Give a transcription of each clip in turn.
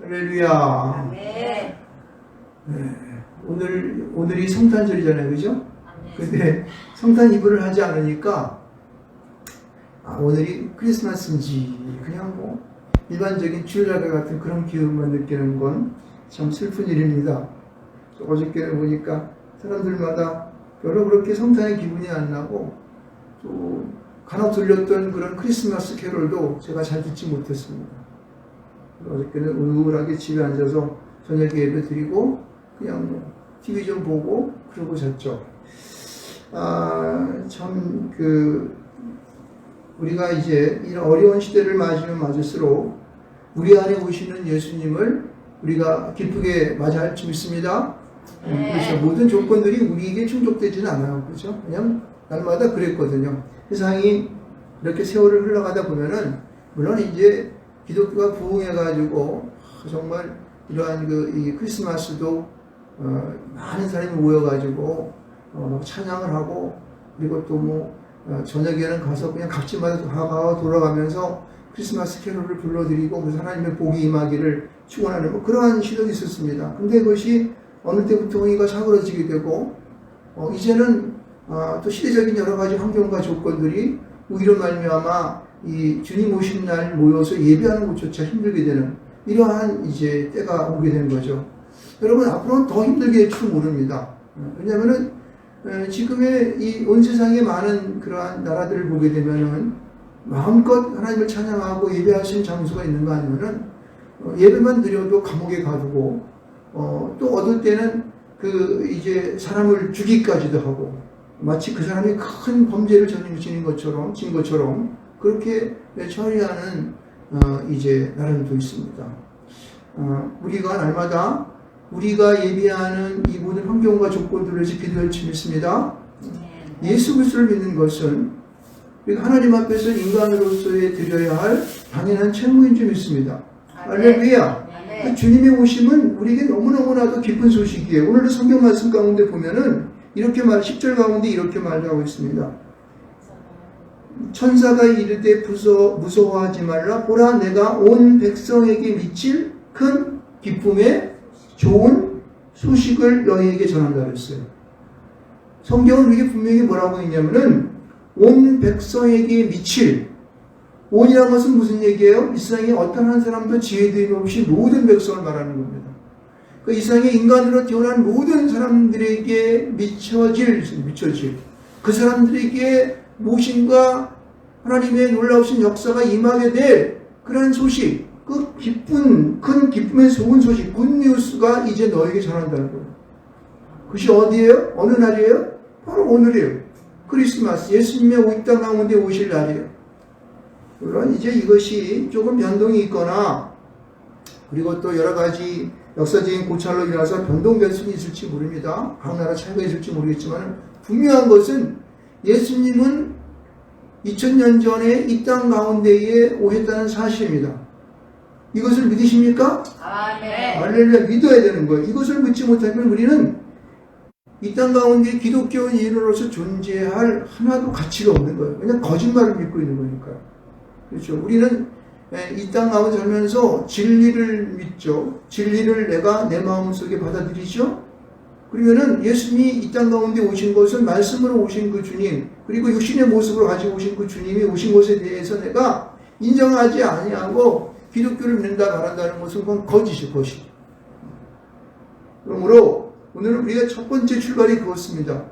할렐루야. 네. 네. 오늘이 성탄절이잖아요, 그죠? 근데 성탄 이브를 하지 않으니까 오늘이 크리스마스인지 그냥 뭐 일반적인 주일날 같은 그런 기분만 느끼는 건 참 슬픈 일입니다. 어저께는 보니까 사람들마다 별로 그렇게 성탄의 기분이 안 나고 또 간혹 들렸던 그런 크리스마스 캐롤도 제가 잘 듣지 못했습니다. 어저께는 우울하게 집에 앉아서 저녁 예배 드리고 그냥 뭐 TV 좀 보고 그러고 잤죠. 참 우리가 이제 이런 어려운 시대를 맞으면 맞을수록 우리 안에 오시는 예수님을 우리가 기쁘게 맞이할 줄 믿습니다. 그렇죠. 모든 조건들이 우리에게 충족되지는 않아요. 그렇죠? 그냥 날마다 그랬거든요. 세상이 이렇게 세월을 흘러가다 보면은 물론 이제 기독교가 부흥해가지고 정말 이러한 이 크리스마스도 많은 사람이 모여가지고 찬양을 하고 그리고 또 뭐 저녁에는 가서 그냥 각지마다 돌아가면서 크리스마스 캐롤을 불러드리고 그래서 하나님의 복이 임하기를 축원하는 뭐 그러한 시도가 있었습니다. 근데 그것이 어느 때부터 보니까 사그러지게 되고 이제는 또 시대적인 여러 가지 환경과 조건들이 우리로 말미암아 이 주님 오신 날 모여서 예배하는 것조차 힘들게 되는 이러한 이제 때가 오게 된 거죠. 여러분 앞으로는 더 힘들게 될지 모릅니다. 왜냐하면은 지금의 이 온 세상의 많은 그러한 나라들을 보게 되면은 마음껏 하나님을 찬양하고 예배할 수 있는 장소가 있는 거 아니면은 예배만 드려도 감옥에 가두고 또 어떨 때는 이제 사람을 죽이기까지도 하고 마치 그 사람이 큰 범죄를 저지른 것처럼 그렇게 처리하는 이제 나라들도 있습니다. 우리가 날마다 우리가 예비하는 이 모든 환경과 조건들을 위해서 기도할 줄 믿습니다. 예수 그리스도를 믿는 것은 우리가 하나님 앞에서 인간으로서의 드려야 할 당연한 책무인 줄 믿습니다. 할렐루야. 그 주님의 오심은 우리에게 너무너무나도 기쁜 소식이에요. 오늘도 성경 말씀 가운데 보면은 10절 가운데 이렇게 말하고 있습니다. 천사가 이르되 무서워하지 말라. 보라, 내가 온 백성에게 미칠 큰 기쁨의 좋은 소식을 너희에게 전한다 그랬어요. 성경은 우리에게 분명히 뭐라고 했냐면은 온 백성에게 미칠, 온이라는 것은 무슨 얘기예요? 이 세상에 어떤 한 사람도 지혜됨 없이 모든 백성을 말하는 겁니다. 이 세상에 인간으로 태어난 모든 사람들에게 미쳐질 그 사람들에게 무엇인가 하나님의 놀라우신 역사가 임하게 될 그러한 소식, 그 큰 기쁨의 좋은 소식, 굿뉴스가 이제 너에게 전한다는 거예요. 그것이 어디예요? 어느 날이에요? 바로 오늘이에요. 크리스마스, 예수님의 이 땅 가운데 오실 날이에요. 물론 이제 이것이 조금 변동이 있거나 그리고 또 여러 가지 역사적인 고찰로 인해서 변동 변수가 있을지 모릅니다. 각 나라 차이가 있을지 모르겠지만 분명한 것은 예수님은 2000년 전에 이 땅 가운데에 오셨다는 사실입니다. 이것을 믿으십니까? 아멘. 할렐루야. 믿어야 되는 거예요. 이것을 믿지 못하면 우리는 이 땅 가운데 기독교인으로서 존재할 하나도 가치가 없는 거예요. 그냥 거짓말을 믿고 있는 거니까요. 그렇죠. 우리는 이 땅 가운데 살면서 진리를 믿죠. 진리를 내가 내 마음속에 받아들이죠. 그러면은 예수님이 이 땅 가운데 오신 것은 말씀으로 오신 그 주님, 그리고 육신의 모습으로 가지고 오신 그 주님이 오신 것에 대해서 내가 인정하지 아니하고 기독교를 믿는다 말한다는 것은 그건 거짓이에요. 거짓. 그러므로 오늘은 우리가 첫 번째 출발이 그렇습니다.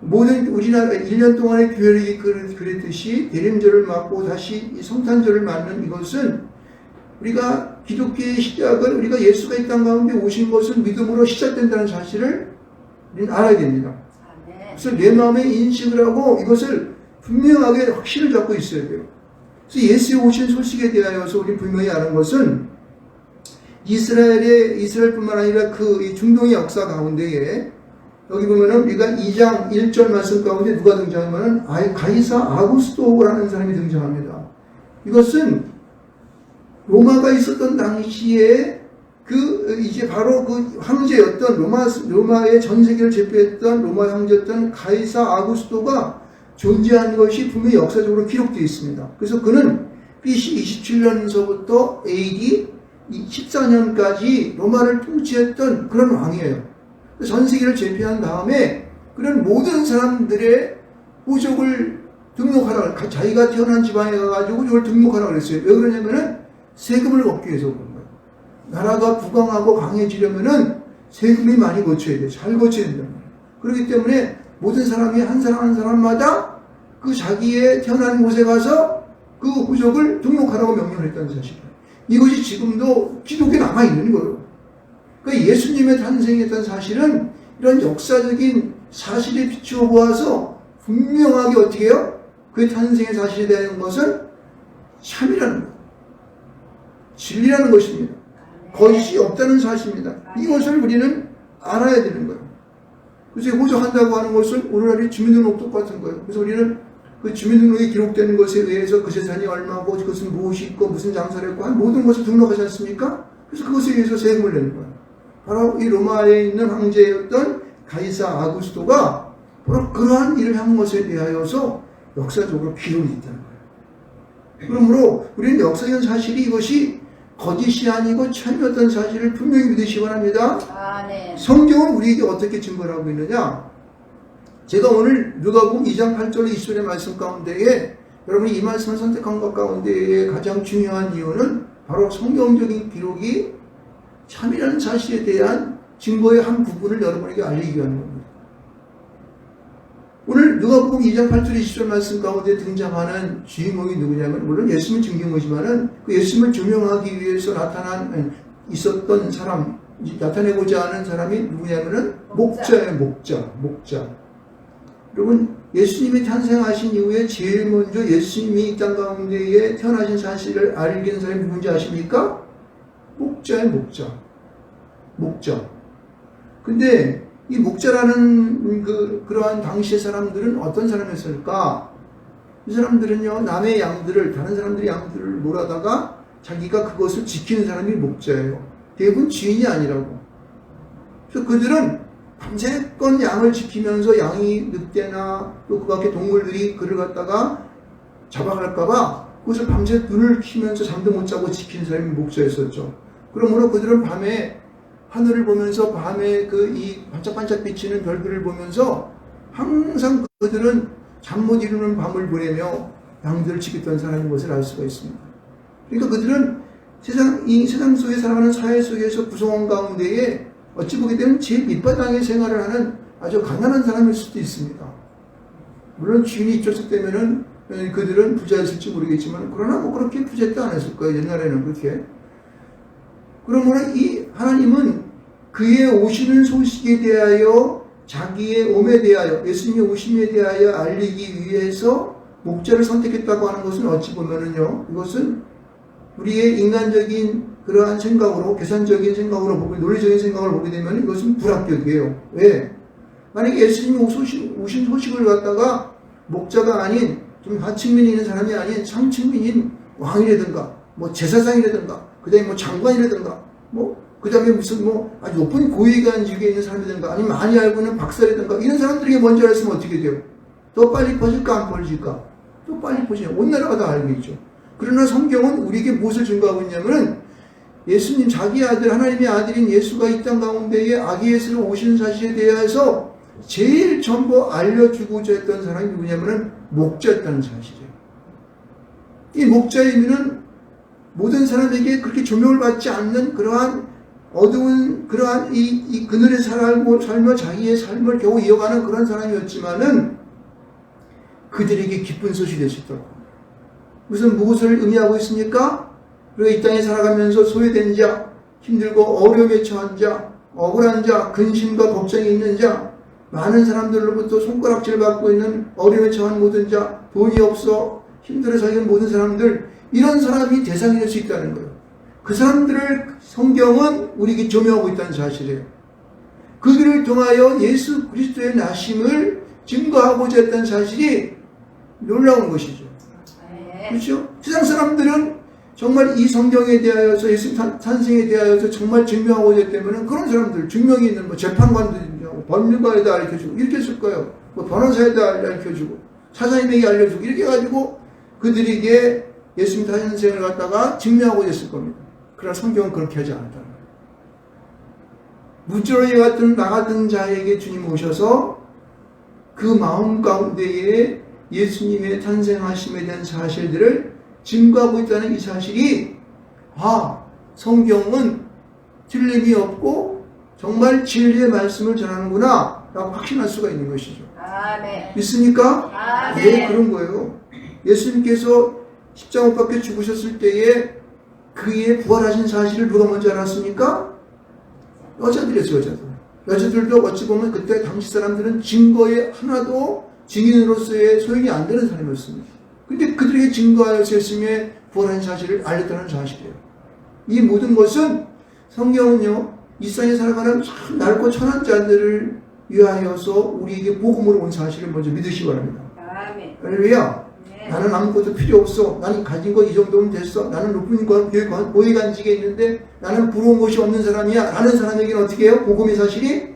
모든 우리나라 1년 동안의 교회력이 그랬듯이 대림절을 맞고 다시 이 성탄절을 맞는 이것은 우리가 기독교의 시작을 우리가 예수가 이 땅 가운데 오신 것을 믿음으로 시작된다는 사실을 우리는 알아야 됩니다. 그래서 내 마음에 인식을 하고 이것을 분명하게 확신을 잡고 있어야 돼요. 그래서 예수의 오신 소식에 대하여서 우리 분명히 아는 것은 이스라엘뿐만 아니라 이 중동의 역사 가운데에 여기 보면은 우리가 2장 1절 말씀 가운데 누가 등장하면은 가이사 아구스토라는 사람이 등장합니다. 이것은 로마가 있었던 당시에 이제 바로 그 황제였던 로마의 전 세계를 제패했던 로마 황제였던 가이사 아구스토가 존재한 것이 분명히 역사적으로 기록되어 있습니다. 그래서 그는 BC 27년서부터 AD 14년까지 로마를 통치했던 그런 왕이에요. 전 세계를 제패한 다음에 그런 모든 사람들의 부족을 등록하라, 자기가 태어난 지방에 가가지고 이걸 등록하라고 그랬어요. 왜 그러냐면은 세금을 걷기 위해서 그런 거예요. 나라가 부강하고 강해지려면은 세금이 많이 거쳐야 돼요. 잘 거쳐야 된다는 거예요. 그렇기 때문에 모든 사람이 한 사람 한 사람마다 그 자기의 태어난 곳에 가서 그 부족을 등록하라고 명령을 했다는 사실이에요. 이것이 지금도 기독교에 남아있는 거예요. 그러니까 예수님의 탄생했던 사실은 이런 역사적인 사실에 비추어 보아서 분명하게 어떻게 해요? 그의 탄생의 사실에 대한 것은 참이라는 거예요. 진리라는 것입니다. 거짓이 없다는 사실입니다. 이것을 우리는 알아야 되는 거예요. 그래서 호적한다고 하는 것은 오늘날의 주민등록 똑같은 거예요. 그래서 우리는 그 주민등록에 기록되는 것에 의해서 그 재산이 얼마고 그것은 무엇이 있고 무슨 장사를 했고 한 모든 것을 등록하지 않습니까? 그래서 그것에 의해서 세금을 내는 거예요. 바로 이 로마에 있는 황제였던 가이사 아구스토가 바로 그러한 일을 한 것에 대하여서 역사적으로 기록이 있다는 거예요. 그러므로 우리는 역사적 사실이 이것이 거짓이 아니고 참이었던 사실을 분명히 믿으시기 바랍니다. 네. 성경은 우리에게 어떻게 증거를 하고 있느냐? 제가 오늘 누가복음 2장 8절 20절의 말씀 가운데에 여러분이 이 말씀을 선택한 것 가운데에 가장 중요한 이유는 바로 성경적인 기록이 참이라는 사실에 대한 증거의 한 부분을 여러분에게 알리기 위한 겁니다. 오늘 누가복음 2장 8절 20절 말씀 가운데 등장하는 주인공이 누구냐면 물론 예수님을 증거한 거지만은 그 예수님을 조명하기 위해서 있었던 사람, 나타내고자 하는 사람이 누구냐면은 목자예요. 목자. 여러분 예수님이 탄생하신 이후에 제일 먼저 예수님이 이 땅 가운데에 태어나신 사실을 알게 사람이 누군지 아십니까? 목자예요. 목자. 근데 이 목자라는 그러한 당시의 사람들은 어떤 사람이었을까? 이 사람들은요, 남의 양들을, 다른 사람들의 양들을 몰아다가 자기가 그것을 지키는 사람이 목자예요. 대부분 주인이 아니라고. 그래서 그들은 밤새건 양을 지키면서 양이 늑대나 또 그 밖에 동물들이 그를 갖다가 잡아갈까봐 그것을 밤새 눈을 키면서 잠도 못 자고 지키는 사람이 목자였었죠. 그러므로 그들은 밤에 하늘을 보면서 밤에 이 반짝반짝 비치는 별들을 보면서 항상 그들은 잠 못 이루는 밤을 보내며 양들을 지켰던 사람인 것을 알 수가 있습니다. 그러니까 그들은 이 세상 속에 살아가는 사회 속에서 구성원 가운데에 어찌 보게 되면 제일 밑바닥의 생활을 하는 아주 가난한 사람일 수도 있습니다. 물론 주인이 있었을 때면은 그들은 부자였을지 모르겠지만 그러나 뭐 그렇게 부자도 않았을 거예요. 옛날에는 그렇게. 그러므로 이 하나님은 그의 오시는 소식에 대하여 자기의 몸에 대하여 예수님의 오심에 대하여 알리기 위해서 목자를 선택했다고 하는 것은 어찌 보면은요 이것은 우리의 인간적인 그러한 생각으로 계산적인 생각으로 보고 논리적인 생각을 보게 되면 이것은 불합격이에요. 왜? 만약에 예수님이 오신 소식을 갖다가 목자가 아닌 좀 하층민이 있는 사람이 아닌 상층민인 왕이라든가 뭐 제사장이라든가 그 다음에 뭐 장관이라든가 그 다음에 무슨 아주 높은 고위관 직에 있는 사람이라든가 아니면 많이 알고 있는 박사라든가 이런 사람들에게 먼저 알았으면 어떻게 돼요? 더 빨리 퍼질까 안 퍼질까? 또 빨리 퍼지죠. 온 나라가 다 알고 있죠. 그러나 성경은 우리에게 무엇을 증거하고 있냐면 예수님 자기 아들 하나님의 아들인 예수가 이 땅 가운데에 아기 예수로 오시는 사실에 대해서 제일 전부 알려주고자 했던 사람이 누구냐면 목자였다는 사실이에요. 이 목자의 의미는 모든 사람에게 그렇게 조명을 받지 않는 그러한 어두운 그러한 이 그늘에 살며 자기의 삶을 겨우 이어가는 그런 사람이었지만은 그들에게 기쁜 소식이 될 수 있다고. 무엇을 의미하고 있습니까? 그리고 이 땅에 살아가면서 소외된 자, 힘들고 어려움에 처한 자, 억울한 자, 근심과 걱정이 있는 자, 많은 사람들로부터 손가락질 받고 있는 어려움에 처한 모든 자, 돈이 없어 힘들어 사는 모든 사람들, 이런 사람이 대상이 될 수 있다는 거예요. 그 사람들을 성경은 우리에게 조명하고 있다는 사실이에요. 그들을 통하여 예수 그리스도의 나심을 증거하고자 했다는 사실이 놀라운 것이죠. 그렇죠? 세상 사람들은 정말 이 성경에 대하여서 예수 탄생에 대하여서 정말 증명하고자 했다면 그런 사람들, 증명이 있는 재판관들이냐고 법률가에다 알려주고 이렇게 했을 거예요. 변호사에다 알려주고 사장님에게 알려주고 이렇게 해가지고 그들에게 예수님 탄생을 갖다가 증명하고자 했을 겁니다. 그러나 성경은 그렇게 하지 않았다는 거예요. 무지렁이 같은 나 같은 자에게 주님 오셔서 그 마음 가운데에 예수님의 탄생하심에 대한 사실들을 증거하고 있다는 이 사실이 성경은 틀림이 없고 정말 진리의 말씀을 전하는구나 라고 확신할 수가 있는 것이죠. 아멘. 믿습니까? 아멘. 예, 그런 거예요. 예수님께서 십자가 못 박혀 죽으셨을 때에 그의 부활하신 사실을 누가 먼저 알았습니까? 여자들이었어요. 여자들도 어찌 보면 그때 당시 사람들은 증거에 하나도 증인으로서의 소용이 안 되는 사람이었습니다. 근데 그들에게 증거하여서 예수님의 부활한 사실을 알렸다는 사실이에요. 이 모든 것은 성경은요, 이 세상에 살아가는 참 낡고 천한 자들을 위하여서 우리에게 복음으로 온 사실을 먼저 믿으시기 바랍니다. 아멘. 할렐루야. 네. 나는 아무것도 필요 없어. 나는 가진 거 이 정도면 됐어. 나는 높은 고위간직에 있는데 나는 부러운 것이 없는 사람이야. 라는 사람에게는 어떻게 해요? 복음의 사실이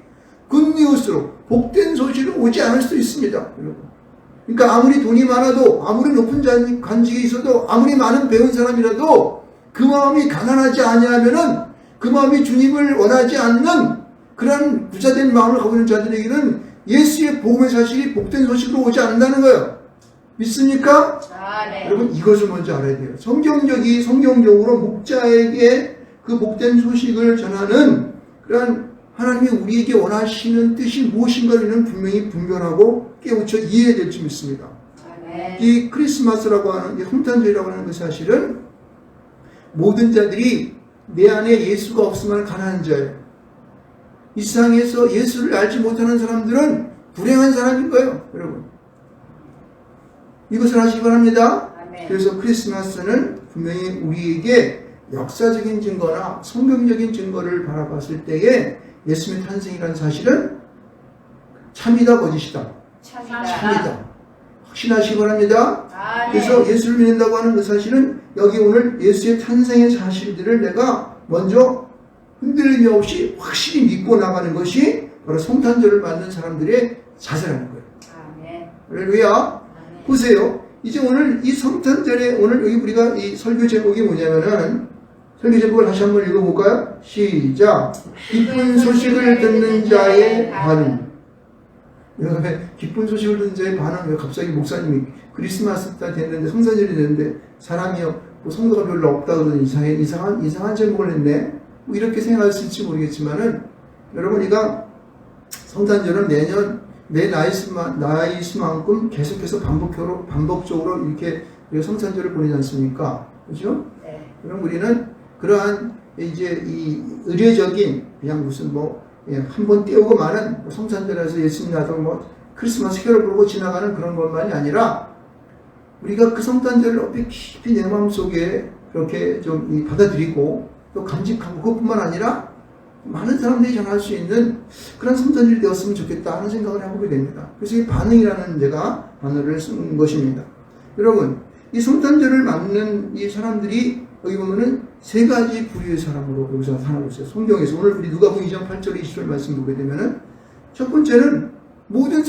굿뉴스로 복된 소식으로 오지 않을 수도 있습니다. 여러분. 그러니까 아무리 돈이 많아도 아무리 높은 관직에 있어도 아무리 많은 배운 사람이라도 그 마음이 가난하지 아니하면은 그 마음이 주님을 원하지 않는 그런 부자된 마음을 갖고 있는 자들에게는 예수의 복음의 사실이 복된 소식으로 오지 않는다는 거예요. 믿습니까? 네. 여러분 이것을 먼저 알아야 돼요. 성경적으로 목자에게 그 복된 소식을 전하는 그런 하나님이 우리에게 원하시는 뜻이 무엇인가를 우리는 분명히 분별하고 깨우쳐 이해해야 될 줄 믿습니다. 이 크리스마스라고 하는 이 성탄절이라고 하는 그 사실은 모든 자들이 내 안에 예수가 없으면 가난한 자예요. 이 세상에서 예수를 알지 못하는 사람들은 불행한 사람인 거예요. 여러분 이것을 아시기 바랍니다. 아멘. 그래서 크리스마스는 분명히 우리에게 역사적인 증거나 성경적인 증거를 바라봤을 때에 예수님의 탄생이라는 사실은 참이다 거짓이다. 참이다. 확신하시기 바랍니다. 그래서 예수를 믿는다고 하는 그 사실은 여기 오늘 예수의 탄생의 사실들을 내가 먼저 흔들림이 없이 확실히 믿고 나가는 것이 바로 성탄절을 맞는 사람들의 자세라는 거예요. 할렐루야. 보세요. 이제 오늘 이 성탄절에 오늘 여기 우리가 이 설교 제목이 뭐냐면은 설교 제목을 다시 한번 읽어볼까요? 시작. 기쁜 소식을 듣는 자의 반응. 왜 기쁜 소식을 듣는 자의 반응? 왜 갑자기 목사님이 크리스마스 때 됐는데 성탄절이 됐는데 사람이요 뭐 성도가 별로 없다 그러는 이상한 제목을 했네. 뭐 이렇게 생각할 수 있을지 모르겠지만은 여러분 이가 성탄절은 매년 내 나이 수만큼 계속해서 반복적으로 이렇게 성탄절을 보내지 않습니까? 그죠? 네. 그럼 우리는 그러한 이제 이 의례적인 그냥 무슨 뭐 한 번 띄우고 마는 성탄절에서 예수님 나서 뭐 크리스마스 캐롤 부르고 지나가는 그런 것만이 아니라 우리가 그 성탄절을 깊이 내 마음속에 그렇게 좀 받아들이고 또 간직하고 그것뿐만 아니라 많은 사람들이 전할 수 있는 그런 성탄절이 되었으면 좋겠다 하는 생각을 해보게 됩니다. 그래서 이 반응이라는 제가 단어를 쓴 것입니다. 여러분, 이 성탄절을 맞는 이 사람들이 여기 보면은 세 가지 부류의 사람으로 여기서 나타나고 있어요. 성경에서 오늘 우리 누가복음 2장 8절 20절 말씀 보게 되면은 첫 번째는 모든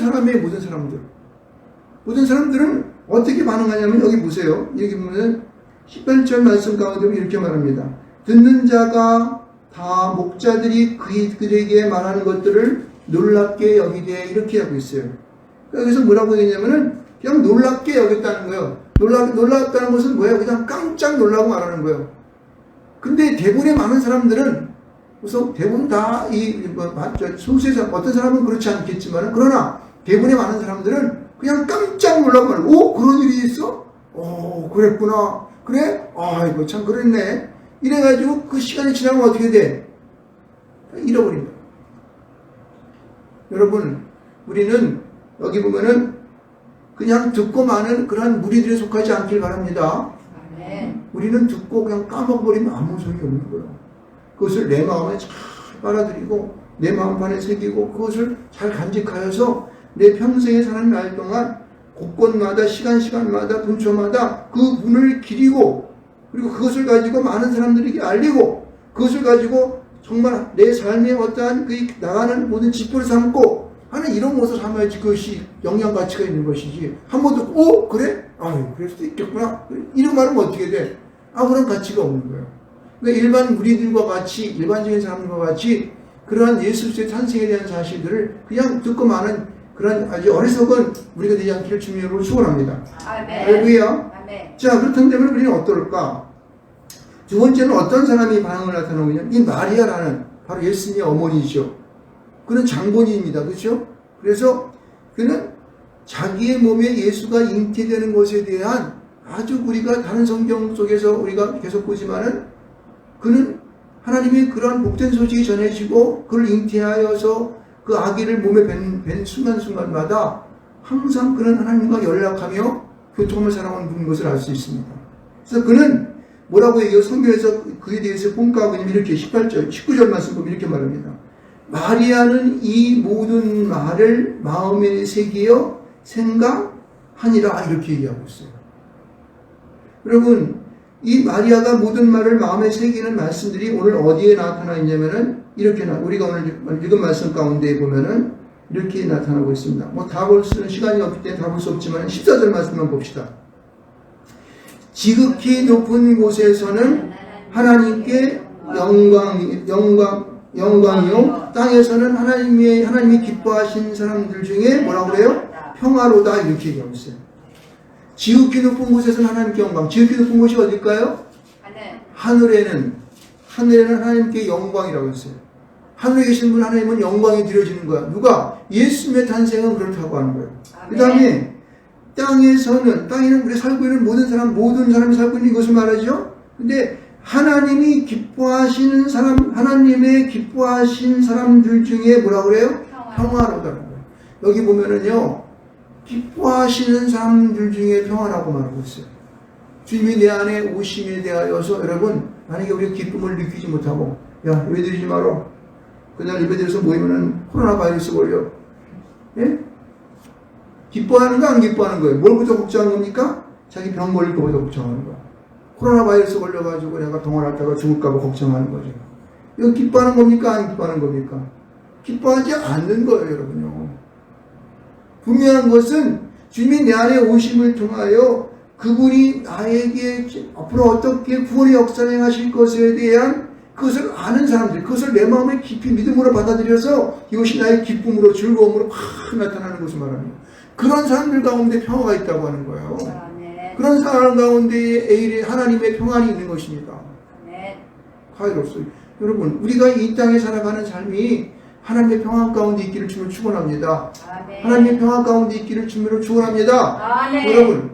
사람들은 어떻게 반응하냐면 여기 보세요. 여기 보면은 18절 말씀 가운데 이렇게 말합니다. 듣는 자가 다 목자들이 그들에게 말하는 것들을 놀랍게 여기되 이렇게 하고 있어요. 그래서 뭐라고 했냐면은 그냥 놀랍게 여겼다는 거예요. 놀랍다는 것은 뭐예요? 그냥 깜짝 놀라고 말하는 거예요. 근데 대부분의 많은 사람들은 우선 대부분 다 소수의 어떤 사람은 그렇지 않겠지만 그러나 대부분의 많은 사람들은 그냥 깜짝 놀라고 말해요. 오, 그런 일이 있어? 오, 그랬구나. 그래? 아이고 참 그랬네. 이래가지고 그 시간이 지나면 어떻게 돼? 잃어버린다. 여러분, 우리는 여기 보면은 그냥 듣고 마는 그런 무리들에 속하지 않길 바랍니다. 우리는 듣고 그냥 까먹어버리면 아무 소용이 없는 거예요. 그것을 내 마음에 잘 빨아들이고 내 마음판에 새기고 그것을 잘 간직하여서 내 평생에 사는 날 동안 곳곳마다 시간마다 분초마다 그 분을 기리고 그리고 그것을 가지고 많은 사람들에게 알리고 그것을 가지고 정말 내 삶의 어떠한 그 나가는 모든 지표를 삼고 하는 이런 것을 삼아야지 그것이 영양 가치가 있는 것이지. 한 번 듣고 그래? 아유 그럴 수도 있겠구나. 이런 말하면 어떻게 돼? 아무런 가치가 없는 거예요. 그러니까 일반 무리들과 같이, 일반적인 사람들과 같이 그러한 예수 그리스도의 탄생에 대한 사실들을 그냥 듣고 마는 그런 아주 어리석은 우리가 되지 않기를 주님으로 축원합니다. 할렐루야. 자, 그렇다면 우리는 어떨까? 두 번째는 어떤 사람이 반응을 나타나느냐? 이 마리아라는 바로 예수님의 어머니죠. 그는 장본인입니다. 그렇죠? 그래서 그는 자기의 몸에 예수가 잉태되는 것에 대한 아주 우리가 다른 성경 속에서 우리가 계속 보지만은 그는 하나님의 그러한 복된 소식이 전해지고 그를 잉태하여서 그 아기를 몸에 뵌 순간순간마다 항상 그는 하나님과 연락하며 교통을 살아온 분인 것을 알 수 있습니다. 그래서 그는 뭐라고 얘기해요? 성경에서 그에 대해서 본가하고 이렇게 18절, 19절 말씀 보면 이렇게 말합니다. 마리아는 이 모든 말을 마음에 새기어 생각하니라 이렇게 얘기하고 있어요. 여러분, 이 마리아가 모든 말을 마음에 새기는 말씀들이 오늘 어디에 나타나 있냐면은 이렇게 우리가 오늘 읽은 말씀 가운데 보면은 이렇게 나타나고 있습니다. 뭐 다 볼 수는 시간이 없기 때문에 다 볼 수 없지만 14절 말씀만 봅시다. 지극히 높은 곳에서는 하나님께 영광이요 땅에서는 하나님이 기뻐하신 사람들 중에 뭐라고 그래요? 평화로다 이렇게 얘기하고 있어요. 지극히 높은 곳에서는 하나님께 영광. 지극히 높은 곳이 어딜까요? 하늘에는 하나님께 영광이라고 했어요. 하늘에 계신 분 하나님은 영광이 드려지는 거야. 누가? 예수님의 탄생은 그렇다고 하는 거예요. 그 다음에 땅에는 우리 살고 있는 모든 사람이 살고 있는 이것을 말하죠. 근데 하나님이 기뻐하시는 하나님의 기뻐하신 사람들 중에 뭐라 그래요? 평화로다는 거예요. 여기 보면은요, 기뻐하시는 사람들 중에 평화라고 말하고 있어요. 주님이 내 안에 오심에 대하여서 여러분, 만약에 우리가 기쁨을 느끼지 못하고, 야, 예배 드리지 마라. 그날 예배 드려서 모이면은 코로나 바이러스 걸려. 예? 기뻐하는 거 안 기뻐하는 거예요? 뭘부터 걱정하는 겁니까? 자기 병 걸릴 거부터 걱정하는 거야. 코로나 바이러스 걸려가지고 내가 병원 갔다가 죽을까봐 걱정하는 거죠. 이거 기뻐하는 겁니까? 안 기뻐하는 겁니까? 기뻐하지 않는 거예요, 여러분요. 분명한 것은 주님이 내 안에 오심을 통하여 그분이 나에게 앞으로 어떻게 구원의 역사를 행하실 것에 대한 그것을 아는 사람들, 그것을 내 마음에 깊이 믿음으로 받아들여서 이것이 나의 기쁨으로 즐거움으로 확 나타나는 것을 말합니다. 그런 사람들 가운데 평화가 있다고 하는 거예요. 그런 사람 가운데 하나님의 평안이 있는 것입니다. 카이로스. 여러분, 우리가 이 땅에 살아가는 삶이 하나님의 평안 가운데 있기를 주님을 축원합니다. 하나님의 평안 가운데 있기를 주님으로 축원합니다. 여러분,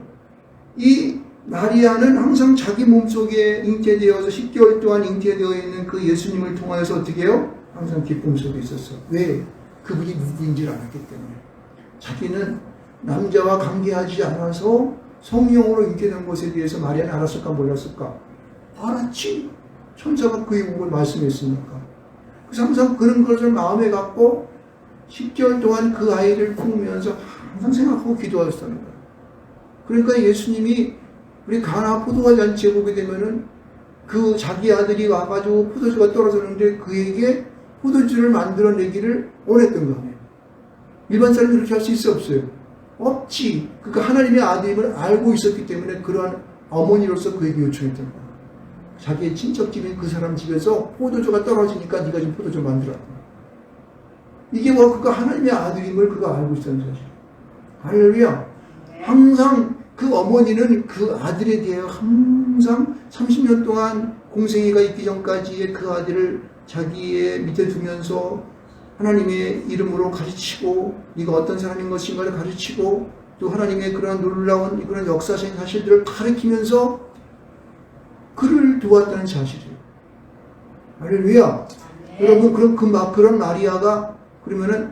이 마리아는 항상 자기 몸속에 잉태되어서 10개월 동안 잉태되어 있는 그 예수님을 통하여서 어떻게 해요? 항상 기쁨 속에 있었어요. 왜? 그분이 누구인지를 알았기 때문에. 자기는 남자와 관계하지 않아서 성령으로 잉태된 것에 대해서 마리아는 알았을까 몰랐을까? 알았지. 천사가 그의 몸을 말씀했으니까. 그래서 항상 그런 것을 마음에 갖고 10개월 동안 그 아이를 품으면서 항상 생각하고 기도하셨다는 거예요. 그러니까 예수님이 우리 가나 포도가 잔치에 보게 되면은 그 자기 아들이 와가지고 포도주가 떨어졌는데 그에게 포도주를 만들어내기를 원했던 거 아니에요. 일반 사람이 그렇게 할 수 있어 없어요? 없지. 그러니까 하나님의 아들임을 알고 있었기 때문에 그러한 어머니로서 그에게 요청했던 거예요. 자기의 친척집인 그 사람 집에서 포도주가 떨어지니까 네가 좀 포도주 만들어. 이게 뭐 그가 하나님의 아들임을 그가 알고 있었는 사실. 할렐루야. 항상 그 어머니는 그 아들에 대해 항상 30년 동안 공생애가 있기 전까지의 그 아들을 자기의 밑에 두면서 하나님의 이름으로 가르치고 네가 어떤 사람인 것인가를 가르치고 또 하나님의 그런 놀라운 그런 역사적인 사실들을 가르치면서 그를 도왔다는 사실이에요. 할렐루야. 여러분 그런 마리아가 그러면은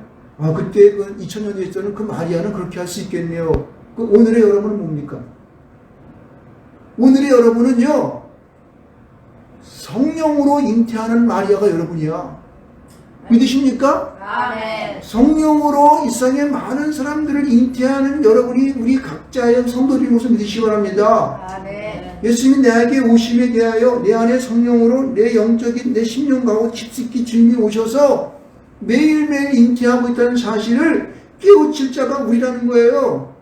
그때 그 2000년 전에 그 마리아는 그렇게 할 수 있겠네요. 오늘의 여러분은 뭡니까? 오늘의 여러분은요, 성령으로 잉태하는 마리아가 여러분이야. 믿으십니까? 네. 성령으로 이 세상에 많은 사람들을 잉태하는 여러분이 우리 각자의 성도들인 것을 믿으시기 바랍니다. 네. 예수님이 내게 오심에 대하여 내 안에 성령으로 내 영적인 내 심령과 깊숙이 주님이 오셔서 매일매일 잉태하고 있다는 사실을 깨우칠 자가 우리라는 거예요.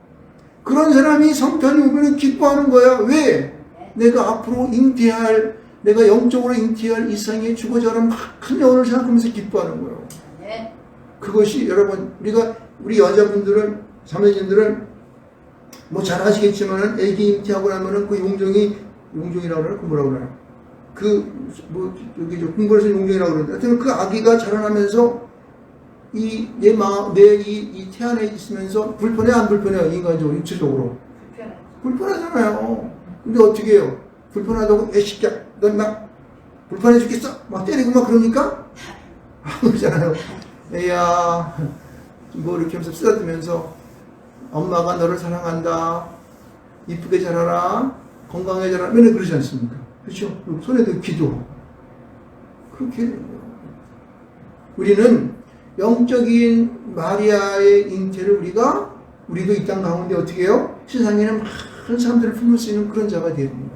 그런 사람이 성탄이 오면 기뻐하는 거야. 왜? 내가 앞으로 잉태할 내가 영적으로 잉태할 이상의 주고자 하는 큰 영혼을 생각하면서 기뻐하는 거예요. 네. 그것이 여러분, 우리 여자분들은, 자매님들은 뭐 잘 아시겠지만은 애기 잉태하고 나면은 그 용종이라고 그러나? 그 뭐라고 그러나? 여기 공부해서 용종이라고 그러는데, 하여튼 그 아기가 자라나면서 내 태 안에 있으면서 불편해, 안 불편해요? 인간적으로, 육체적으로. 불편하잖아요. 근데 어떻게 해요? 불편하다고, 애시끼야, 넌 막 불편해 죽겠어? 막 때리고 막 그러니까? 그러잖아요. 애야, 뭐 이렇게 하면서 쓰다듬으면서 엄마가 너를 사랑한다. 이쁘게 자라라. 건강하게 자라라. 맨날 그러지 않습니까? 그렇죠? 손에도 기도. 그렇게 해야 돼요. 우리는 영적인 마리아의 잉태를 우리도 이 땅 가운데 어떻게 해요? 세상에는 많은 사람들을 품을 수 있는 그런 자가 되야 됩니다.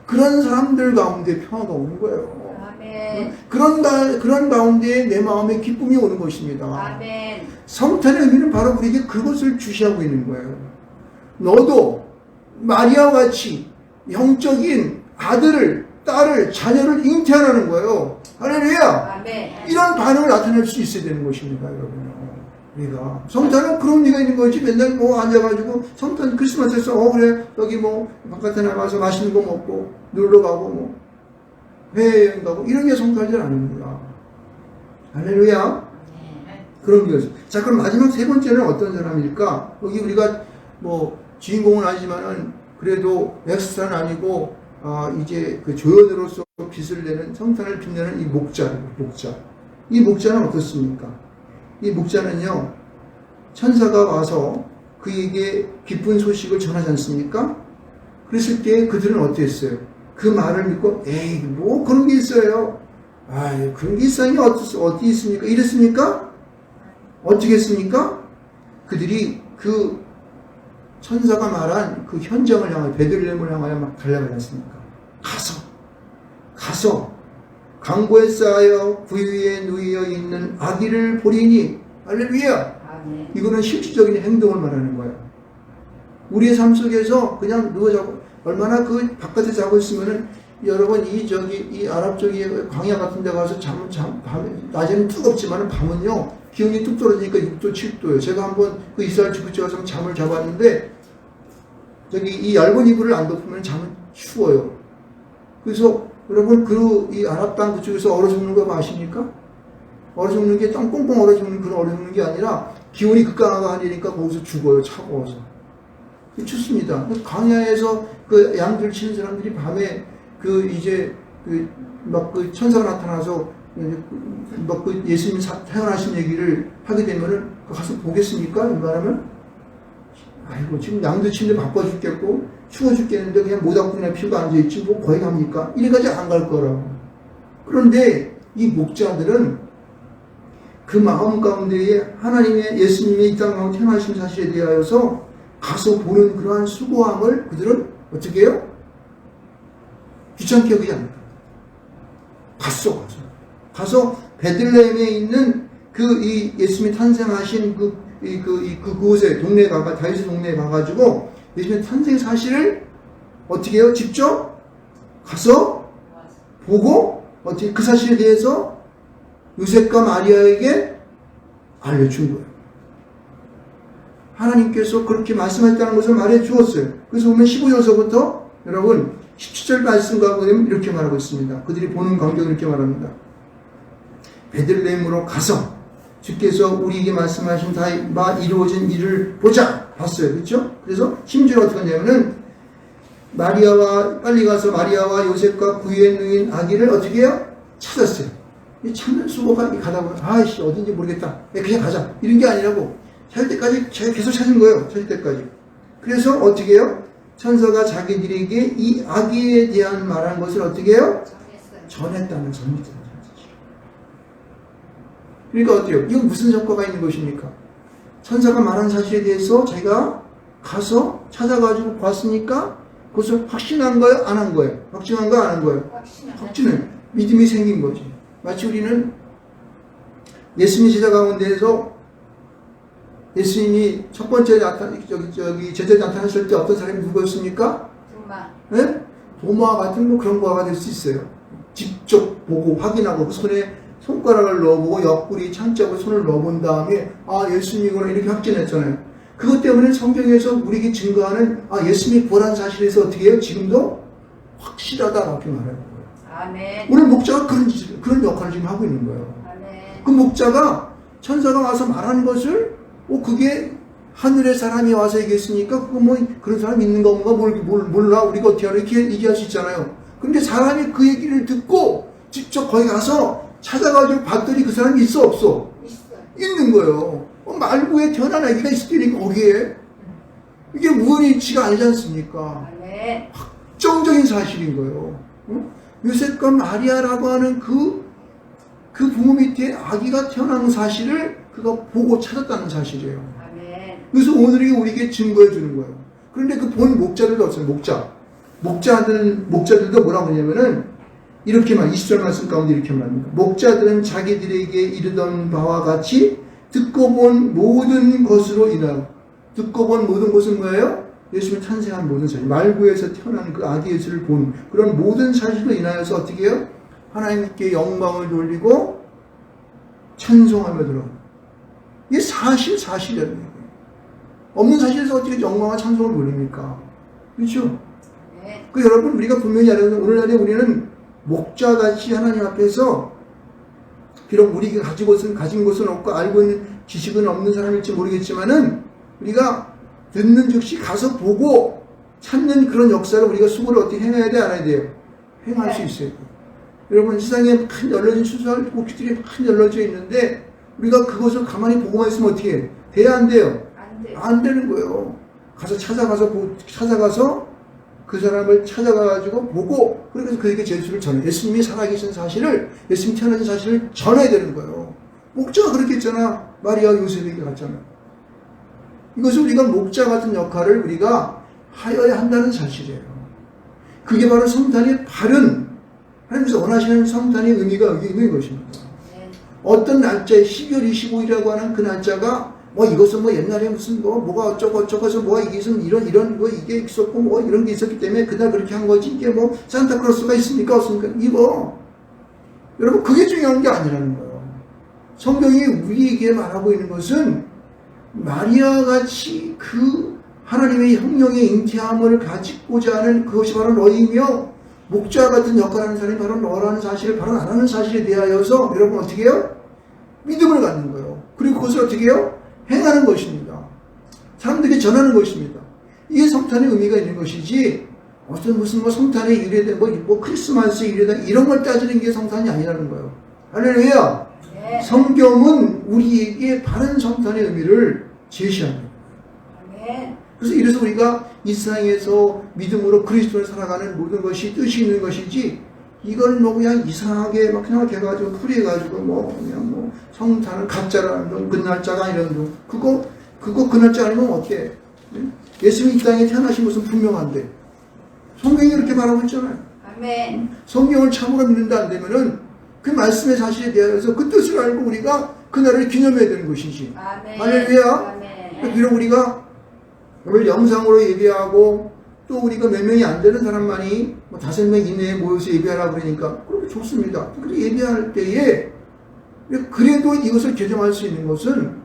그런 사람들 가운데 평화가 오는 거예요. 아멘. 그런 가운데 내 마음에 기쁨이 오는 것입니다. 아멘. 성탄의 의미는 바로 우리에게 그것을 주시하고 있는 거예요. 너도 마리아와 같이 영적인 아들을, 딸을, 자녀를 잉태하라는 거예요. 할렐루야! 아멘. 이런 반응을 나타낼 수 있어야 되는 것입니다, 여러분. 우리가. 성탄은 그런 의미가 있는 거지. 맨날 뭐 앉아가지고, 성탄 크리스마스에서, 그래, 여기 뭐, 바깥에 나가서 맛있는 거 먹고, 놀러 가고, 뭐, 해외여행 가고, 이런 게 성탄절 아닙니다. 할렐루야! 그런 게 있어요. 자, 그럼 마지막 세 번째는 어떤 사람일까? 여기 우리가 뭐, 주인공은 아니지만은, 그래도 엑스트라는 아니고, 이제 그 조연으로서 빛을 내는, 성탄을 빛내는 이 목자. 이 목자는 어떻습니까? 이 목자는요, 천사가 와서 그에게 기쁜 소식을 전하지 않습니까? 그랬을 때 그들은 어땠어요? 그 말을 믿고, 에이, 뭐 그런 게 있어요. 그런 게 있어요. 어디 있습니까? 이랬습니까? 어떻게 했습니까? 그들이 그 천사가 말한 그 현장을 향하여, 베들레헴을 향하여 막 달려가지 않습니까? 가서 강고에 쌓여 부위에 누이어 있는 아기를 보리니, 할렐루야! 아멘. 이거는 실질적인 행동을 말하는 거예요. 우리의 삶 속에서 그냥 누워자고, 얼마나 그 바깥에 자고 있으면은, 여러분, 이 아랍 쪽에 광야 같은 데 가서 낮에는 뜨겁지만은 밤은요, 기온이 뚝 떨어지니까 6도, 7도예요. 제가 한번 그 이스라엘 지구촌에 가서 잠을 잡았는데, 이 얇은 이불을 안 덮으면 잠은 추워요. 그래서 여러분, 이 아랍 땅 그쪽에서 얼어 죽는 거 아십니까? 얼어 죽는 게 땅 꽁꽁 얼어 죽는 그런 얼어 죽는 게 아니라 기온이 극강하니까 거기서 죽어요. 차가워서. 춥습니다. 광야에서 그 양들 치는 사람들이 밤에 천사가 나타나서 예수님 태어나신 얘기를 하게 되면은 가서 보겠습니까? 이 말하면 지금 양들 치는데 바빠 죽겠고 추워 죽겠는데 그냥 모닥불이나 피우고 앉아있지 뭐 거기 갑니까? 이래까지 안 갈 거라고. 그런데 이 목자들은 그 마음 가운데에 하나님의, 예수님의 이 땅 가운데 태어나신 사실에 대하여서 가서 보는 그러한 수고함을 그들은 어떻게 해요? 귀찮게 여기지 않는다. 가서 베들레헴에 있는 이 예수님이 탄생하신 그곳에 동네에 다윗의 동네에 가가지고 예수님의 탄생 사실을 어떻게 해요? 직접 가서 보고 어떻게 그 사실에 대해서 요셉과 마리아에게 알려준 거예요. 하나님께서 그렇게 말씀하셨다는 것을 말해 주었어요. 그래서 보면 15절서부터 여러분 17절 말씀과 보면 이렇게 말하고 있습니다. 그들이 보는 광경을 이렇게 말합니다. 베들레헴으로 가서 주께서 우리에게 말씀하신 다 이루어진 일을 보자. 봤어요. 그렇죠? 그래서 심지어 어떻게 하냐면은 빨리 가서 마리아와 요셉과 부위에 누인 아기를 어떻게 해요? 찾았어요. 이 찾는 수고가 가다 보면 어딘지 모르겠다. 그냥 가자. 이런 게 아니라고 찾을 때까지 계속 찾은 거예요. 찾을 때까지. 그래서 어떻게 해요? 천사가 자기들에게 이 아기에 대한 말한 것을 어떻게 해요? 전했다는 전입니다. 그러니까 어때요? 이건 무슨 성과가 있는 것입니까? 천사가 말한 사실에 대해서 제가 가서 찾아가지고 봤으니까 그것을 확신한 거예요? 안 한 거예요? 확증한 거예요? 안 한 거예요? 확신을. 믿음이 생긴 거지. 마치 우리는 예수님 제자 가운데에서 예수님이 첫 번째 제자 나타났을 때 어떤 사람이 누구였습니까? 두마. 네? 도마 같은 뭐 그런 거가 될 수 있어요. 직접 보고 확인하고 손에 손가락을 넣어보고 옆구리 창자고 손을 넣어본 다음에 예수님이구나 이렇게 확진했잖아요. 그것 때문에 성경에서 우리에게 증거하는 예수님이 보란 사실에서 어떻게 해요? 지금도 확실하다라고 말하는 거예요. 아멘. 오늘 목자가 그런 역할을 지금 하고 있는 거예요. 아멘. 그 목자가 천사가 와서 말하는 것을 그게 하늘의 사람이 와서 얘기했으니까 그거 뭐 그런 사람 있는 건가 몰라 우리가 어떻게 알아 이렇게 얘기할 수 있잖아요. 그런데 사람이 그 얘기를 듣고 직접 거기 가서 찾아가지고 봤더니 그 사람이 있어 없어? 있어요. 있는 거예요. 말구에 태어난 아기가 있으니까 거기에 이게 우연이치가 아니지 않습니까? 아멘. 확정적인 사실인 거예요. 요셉과 마리아라고 하는 그 부모 밑에 아기가 태어난 사실을 그가 보고 찾았다는 사실이에요. 아멘. 그래서 오늘 우리에게 증거해 주는 거예요. 그런데 그 본 목자들도 없어요. 목자들도 뭐라고 하냐면은 이렇게만 20절 말씀 가운데 이렇게 말합니다. 목자들은 자기들에게 이르던 바와 같이 듣고 본 모든 것으로 인하여 듣고 본 모든 것은 뭐예요? 예수님이 탄생한 모든 사실, 말구에서 태어난 그 아기 예수를 본 그런 모든 사실로 인하여서 어떻게 해요? 하나님께 영광을 돌리고 찬송하며 들어. 이게 사실이라는 거예요. 없는 사실에서 어떻게 영광과 찬송을 돌립니까? 그렇죠? 네. 여러분 우리가 분명히 알아야 돼요. 오늘날에 우리는 목자같이 하나님 앞에서 비록 우리가 가진 것은 없고 알고 있는 지식은 없는 사람일지 모르겠지만은 우리가 듣는 즉시 가서 보고 찾는 그런 역사를 우리가 수고를 어떻게 행해야 돼? 안 해야 돼요? 행할 수 있어요. 여러분 세상에 큰 열려진 수수할 복지들이 큰 열려져 있는데 우리가 그것을 가만히 보고만 있으면 어떻게 해요? 돼야 안 돼요? 안 돼요. 안 되는 거예요. 찾아가서 그 사람을 찾아가가지고 보고 그래서 그에게 예수를 전해. 예수님이 살아계신 사실을 예수님 태어나신 사실을 전해야 되는 거예요. 목자가 그렇게 했잖아. 마리아 요셉에게 갔잖아. 이것은 우리가 목자 같은 역할을 우리가 하여야 한다는 사실이에요. 그게 바로 성탄의 바른 하나님께서 원하시는 성탄의 의미가 여기 있는 것입니다. 네. 어떤 날짜에 12월 25일이라고 하는 그 날짜가 이것은 옛날에 무슨 뭐가 어쩌고저쩌고서 이것은 이런 이게 있었고 이런 게 있었기 때문에 그날 그렇게 한 거지 이게 산타클로스가 있습니까 없습니까? 여러분 그게 중요한 게 아니라는 거예요. 성경이 우리에게 말하고 있는 것은 마리아 같이 그 하나님의 성령의 잉태함을 가지고자 하는 그것이 바로 너희며 목자 같은 역할을 하는 사람이 바로 너라는 사실을 바로 안 하는 사실에 대하여서 여러분 어떻게 해요? 믿음을 갖는 거예요. 그리고 그것을 어떻게 해요? 행하는 것입니다. 사람들이 전하는 것입니다. 이게 성탄의 의미가 있는 것이지 무슨 성탄의 유래된 크리스마스의 유래된 이런 걸 따지는 게 성탄이 아니라는 거예요. 할렐루야. 네. 성경은 우리에게 바른 성탄의 의미를 제시합니다. 아멘. 그래서 이래서 우리가 이 세상에서 믿음으로 그리스도를 살아가는 모든 것이 뜻이 있는 것이지 이걸 그냥 이상하게 생각해가지고 풀이해가지고 그냥 성탄은 가짜라는 둥, 그 날짜가 이런 둥 그거 그 날짜 아니면 어떻게 예수님이 이 땅에 태어나신 것은 분명한데 성경이 이렇게 말하고 있잖아요. 아멘. 성경을 참으로 믿는다 안 되면은 그 말씀의 사실에 대해서 그 뜻을 알고 우리가 그날을 기념해야 되는 것이지. 아멘. 할렐루야. 아멘. 비록 우리가 오늘 영상으로 예배하고 또 우리가 몇 명이 안 되는 사람만이 5명 이내에 모여서 예배하라 그러니까 그렇게 좋습니다. 그렇게 예배할 때에 그래도 이것을 개정할 수 있는 것은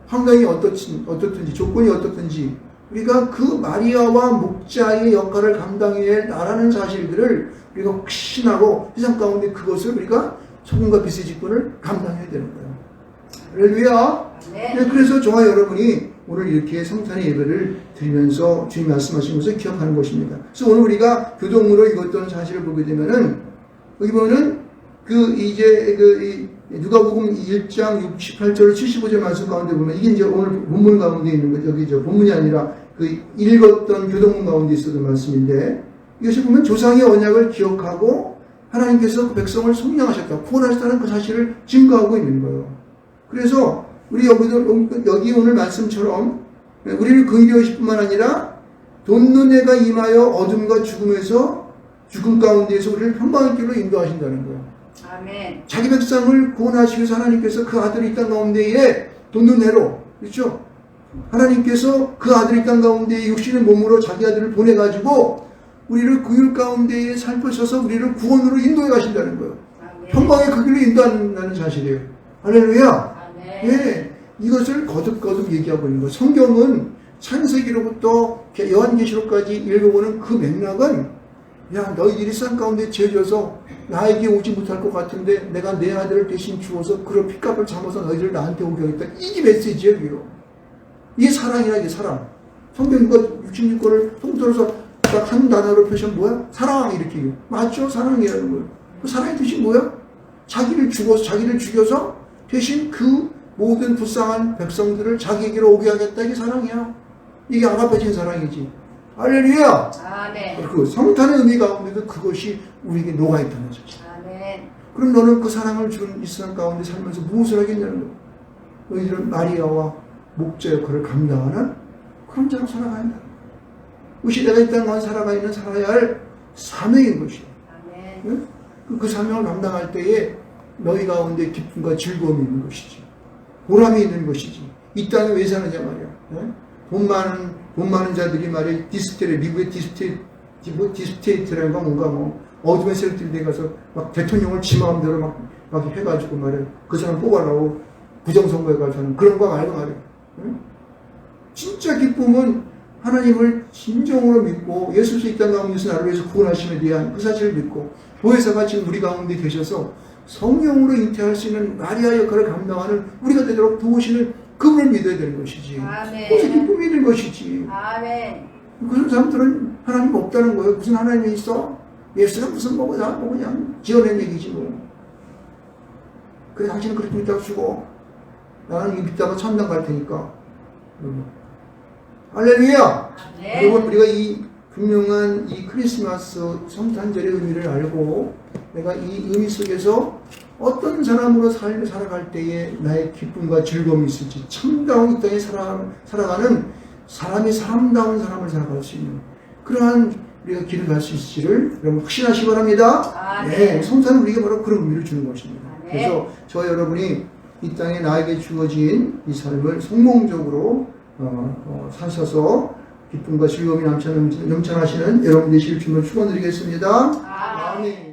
환경이 어떻든지 조건이 어떻든지 우리가 그 마리아와 목자의 역할을 감당해야 나라는 사실들을 우리가 확신하고 세상 가운데 그것을 우리가 소금과 빛의 직분을 감당해야 되는 거예요. 할렐루야. 네. 그래서 저와 여러분이 오늘 이렇게 성탄의 예배를 드리면서 주님 말씀하신 것을 기억하는 것입니다. 그래서 오늘 우리가 교동으로 읽었던 사실을 보게 되면은 여기 보면은 누가복음 1장 68절 75절 말씀 가운데 보면 이게 이제 오늘 본문 가운데 있는 거 여기 본문이 아니라 읽었던 교동문 가운데 있었던 말씀인데 이것을 보면 조상의 언약을 기억하고 하나님께서 그 백성을 속량하셨다, 구원하셨다는 그 사실을 증거하고 있는 거예요. 그래서 우리 여기 오늘 말씀처럼 우리를 긍휼하실 뿐만 아니라 돈눈해가 임하여 어둠과 죽음 가운데에서 우리를 평강의 길로 인도하신다는 거예요. 아멘. 자기 백성을 구원하시기 위해서 하나님께서 그 아들이 이 땅 가운데에 돈눈해로 그렇죠? 하나님께서 그 아들이 이 땅 가운데에 육신의 몸으로 자기 아들을 보내가지고 우리를 그 일 가운데에 살펴셔서 우리를 구원으로 인도해 가신다는 거예요. 아멘. 평강의 그 길로 인도한다는 사실이에요. 할렐루야. 아멘. 예, 이것을 거듭거듭 얘기하고 있는 거예요. 성경은 창세기로부터 요한계시록까지 읽어보는 그 맥락은, 야, 너희들이 산 가운데 죄져서 나에게 오지 못할 것 같은데 내가 내 아들을 대신 주어서 그런 핏값을 잡아서 너희들 나한테 오게 하겠다. 이게 메시지예요. 이거. 이게 사랑이야. 이게 사랑. 성경 이거 66권을 통틀어서 딱 한 단어로 표시하면 뭐야? 사랑. 이렇게 해요. 맞죠? 사랑이라는 거예요. 그 사랑의 뜻이 뭐야? 자기를 죽여서 대신 그 모든 불쌍한 백성들을 자기에게로 오게 하겠다. 이게 사랑이야. 이게 아가페진 사랑이지. 할렐루야. 아멘. 그 성탄의 의미 가운데도 그것이 우리에게 녹아있다는 거죠. 아멘. 그럼 너는 그 사랑을 준 이 세상 가운데 살면서 무엇을 하겠냐는 거예요. 너희들은 마리아와 목자 역할을 감당하는 그런 자로 살아가야 한다. 그것이 내가 이 땅 가운데 살아야 할 사명인 것이에요. 아멘. 그 사명을 감당할 때에 너희 가운데 기쁨과 즐거움이 있는 것이지. 보람이 있는 것이지. 이 땅에 왜 사느냐 말이야. 돈 많은 자들이 말이야. 미국의 디스테이트라는 건 뭔가 어둠의 세력들이 가서 막 대통령을 지 마음대로 막 해가지고 말이야. 그 사람 뽑아라고 부정선거해가지고 하는 그런 거 말고 말이야. 진짜 기쁨은 하나님을 진정으로 믿고 예수께서 이 땅 가운데서 나를 위해서 구원하심에 대한 그 사실을 믿고 보혜사가 지금 우리 가운데 계셔서 성령으로 잉태할 수 있는 마리아 역할을 감당하는 우리가 되도록 도우시는 그분을 믿어야 되는 것이지. 아멘. 그것이 기쁨이 있는 것이지. 아멘. 그런 사람들은 하나님 없다는 거예요. 무슨 하나님이 있어? 예수는 무슨 뭐 그냥 지어낸 얘기지 뭐. 그래 당신은 그렇게 믿다가 죽어. 나는 이 믿다가 천당 갈 테니까. 할렐루야. 아멘. 여러분 우리가 이 분명한 이 크리스마스 성탄절의 의미를 알고 내가 이 의미 속에서 어떤 사람으로 삶을 살아갈 때에 나의 기쁨과 즐거움이 있을지 참다운 이 땅에 살아가는 사람이 사람다운 사람을 살아갈 수 있는 그러한 우리가 길을 갈 수 있을지를 여러분 확신하시기 바랍니다. 아멘. 네, 성탄은 우리에게 바로 그런 의미를 주는 것입니다. 아멘. 그래서 저 여러분이 이 땅에 나에게 주어진 이 삶을 성공적으로 사셔서 기쁨과 즐거움이 넘쳐나시는 여러분 되시길 주님을 축원드리겠습니다. 아멘. 아멘.